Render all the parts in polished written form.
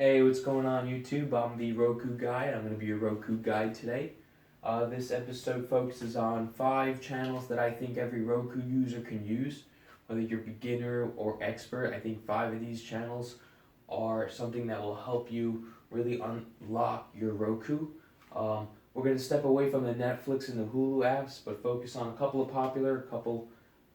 Hey, what's going on YouTube? I'm the Roku guy. I'm going to be your Roku guide today. This episode focuses on 5 channels that I think every Roku user can use. Whether you're beginner or expert, I think 5 of these channels are something that will help you really unlock your Roku. We're going to step away from the Netflix and the Hulu apps, but focus on a couple of popular, a couple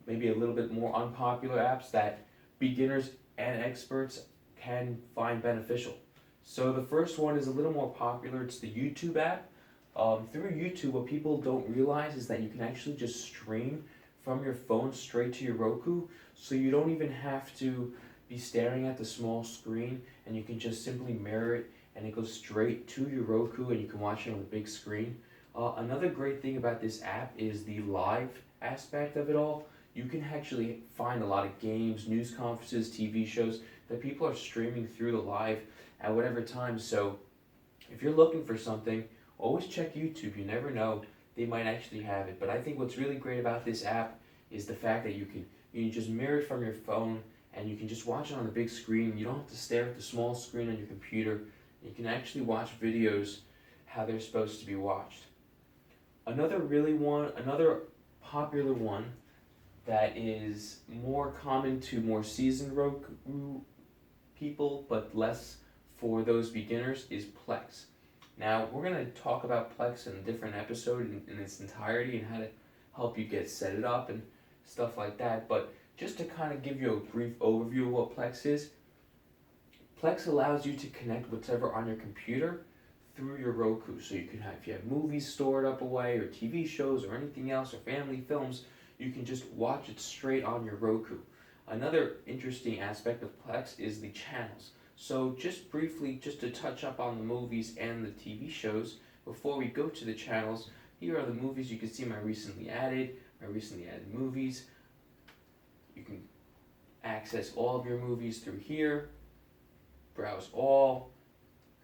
maybe a little bit more unpopular apps that beginners and experts can find beneficial. So the first one is a little more popular. It's the YouTube app. Through YouTube, what people don't realize is that you can actually just stream from your phone straight to your Roku. So you don't even have to be staring at the small screen, and you can just simply mirror it and it goes straight to your Roku and you can watch it on the big screen. Another great thing about this app is the live aspect of it all. You can actually find a lot of games, news conferences, TV shows that people are streaming through the live at whatever time. So if you're looking for something, always check YouTube. You never know, they might actually have it. But I think what's really great about this app is the fact that you can just mirror it from your phone and you can just watch it on the big screen. You don't have to stare at the small screen on your computer. You can actually watch videos how they're supposed to be watched. Another popular one that is more common to more seasoned Roku people, but less for those beginners, is Plex. Now, we're going to talk about Plex in a different episode in its entirety and how to help you get set it up and stuff like that, but just to kind of give you a brief overview of what Plex is, Plex allows you to connect whatever on your computer through your Roku. So you can have, if you have movies stored up away, or TV shows, or anything else, or family films, you can just watch it straight on your Roku. Another interesting aspect of Plex is the channels. So just briefly, just to touch up on the movies and the TV shows, before we go to the channels, here are the movies. You can see my recently added movies. You can access all of your movies through here. Browse all.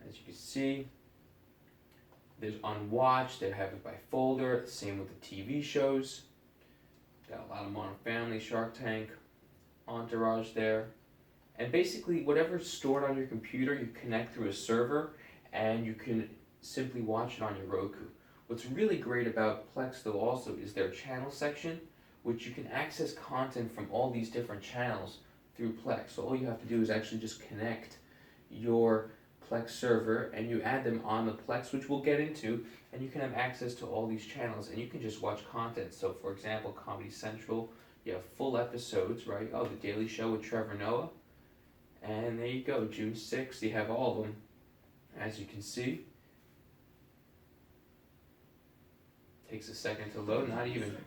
As you can see, there's unwatched. They have it by folder. Same with the TV shows. Got a lot of Modern Family, Shark Tank, Entourage there. And basically, whatever's stored on your computer, you connect through a server, and you can simply watch it on your Roku. What's really great about Plex, though, also is their channel section, which you can access content from all these different channels through Plex. So all you have to do is actually just connect your Plex server and you add them on the Plex, which we'll get into, and you can have access to all these channels and you can just watch content. So for example, Comedy Central, you have full episodes, right? Oh, The Daily Show with Trevor Noah. And there you go, June 6th, you have all of them, as you can see. Takes a second to load, not even.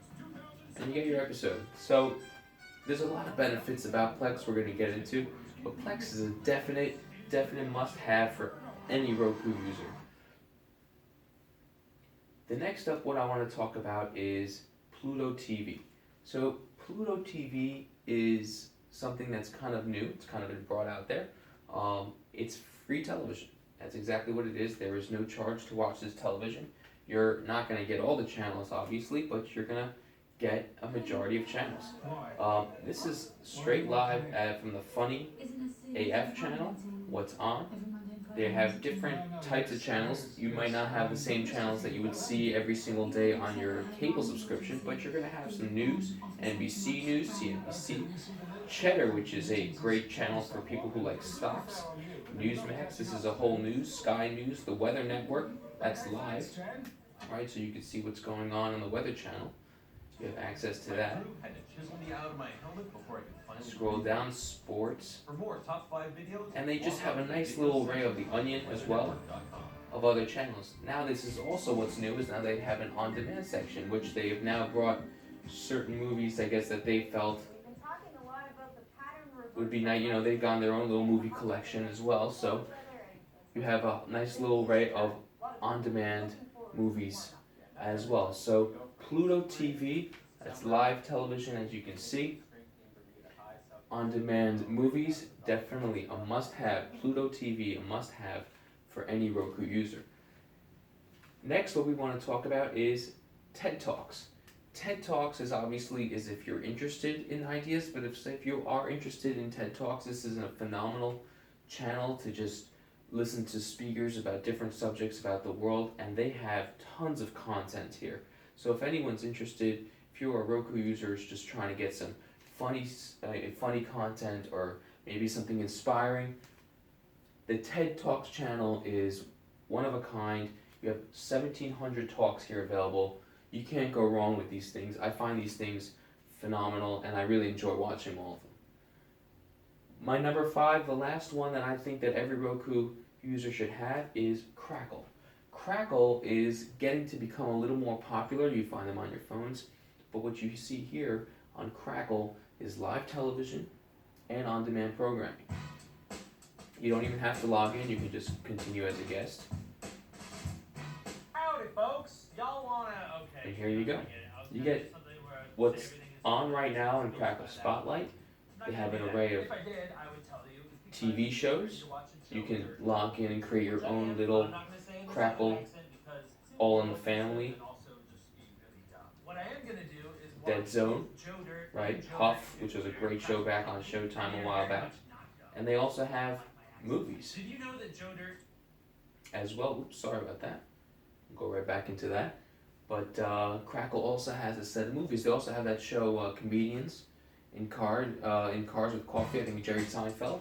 And you get your episode. So there's a lot of benefits about Plex we're going to get into, but Plex is a definite must-have for any Roku user. The next up, what I want to talk about is Pluto TV. So Pluto TV is something that's kind of new. It's kind of been brought out there. It's free television. That's exactly what it is. There is no charge to watch this television. You're not going to get all the channels, obviously, but you're going to get a majority of channels. This is straight live from the Funny AF channel, What's On. They have different types of channels. You might not have the same channels that you would see every single day on your cable subscription, but you're going to have some news, NBC News, CNBC, Cheddar, which is a great channel for people who like stocks, Newsmax, this is a whole news, Sky News, the Weather Network, that's live, right, so you can see what's going on the Weather Channel. You have access to that. Scroll down, sports, and they just have a nice little array of The Onion as well, of other channels. Now this is also what's new, is now they have an on-demand section, which they have now brought certain movies, I guess, that they felt would be nice. You know, they've got their own little movie collection as well, so you have a nice little array of on-demand movies as well. So Pluto TV, that's live television, as you can see. On-demand movies, definitely a must-have. Pluto TV, a must-have for any Roku user. Next, what we want to talk about is TED Talks. TED Talks is if you're interested in ideas, but if you are interested in TED Talks, this is a phenomenal channel to just listen to speakers about different subjects about the world, and they have tons of content here. So if anyone's interested, if you're a Roku user who's just trying to get some funny content or maybe something inspiring, the TED Talks channel is one of a kind. You have 1,700 talks here available. You can't go wrong with these things. I find these things phenomenal, and I really enjoy watching all of them. My number 5, the last one that I think that every Roku user should have, is Crackle. Crackle is getting to become a little more popular. You find them on your phones, but what you see here on Crackle is live television and on-demand programming. You don't even have to log in, you can just continue as a guest. Howdy folks, y'all wanna, okay. And here you go. You get what's on right now in Crackle Spotlight. They have an array of TV shows. You can log in and create your own little Crackle All in the Family, Dead Zone, right? Huff, which was a great show back on Showtime a while back. And they also have movies Did you know that Joe Dirt as well. Oops, sorry about that. We'll go right back into that. But Crackle also has a set of movies. They also have that show Comedians in Cars with Coffee, I think Jerry Seinfeld.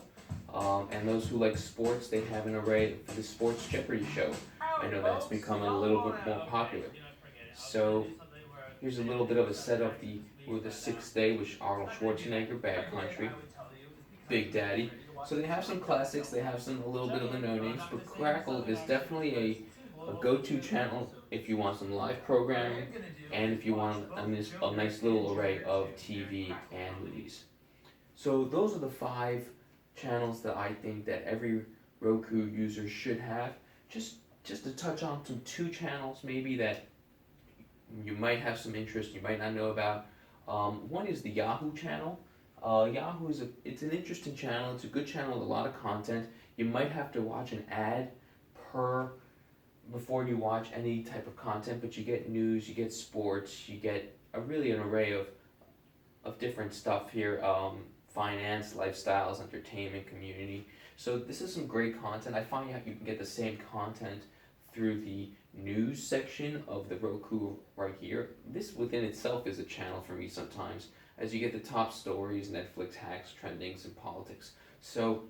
And those who like sports, they have an array for the Sports Jeopardy show. I know that's become a little bit more popular. So here's a little bit of a set of the 6th Day with Arnold Schwarzenegger, Bad Country, Big Daddy. So they have some classics, they have a little bit of the no-names, but Crackle is definitely a go-to channel if you want some live programming and if you want a nice little array of TV and movies. So those are the 5 channels that I think that every Roku user should have. Just to touch on 2 channels maybe that you might have some interest, you might not know about. One is the Yahoo channel. Yahoo it's an interesting channel. It's a good channel with a lot of content. You might have to watch an ad before you watch any type of content, but you get news, you get sports, you get an array of different stuff here. Finance, lifestyles, entertainment, community. So this is some great content. I find you can get the same content through the news section of the Roku right here. This within itself is a channel for me sometimes, as you get the top stories, Netflix hacks, trendings, and politics. So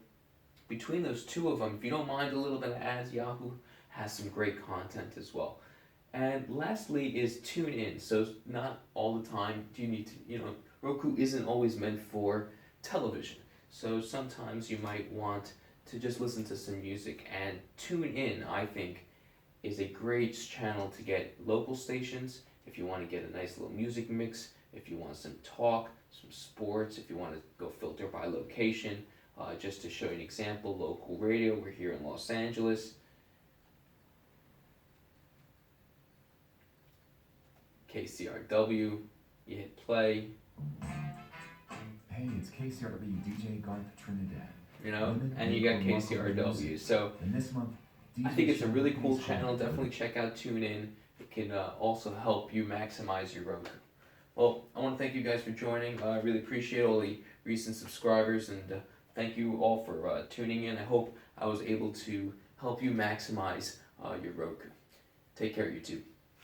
between those 2 of them, if you don't mind a little bit of ads, Yahoo has some great content as well. And lastly is TuneIn. So not all the time do you need to, Roku isn't always meant for television. So sometimes you might want to just listen to some music, and TuneIn, I think, is a great channel to get local stations if you want to get a nice little music mix, if you want some talk, some sports, if you want to go filter by location. Just to show you an example, local radio, we're here in Los Angeles. KCRW, you hit play. Hey, it's KCRW DJ Garth Trinidad. And you got KCRW. So and this month, I think it's a really cool channel. Definitely check out TuneIn. It can also help you maximize your Roku. Well, I want to thank you guys for joining. I really appreciate all the recent subscribers, and thank you all for tuning in. I hope I was able to help you maximize your Roku. Take care, YouTube.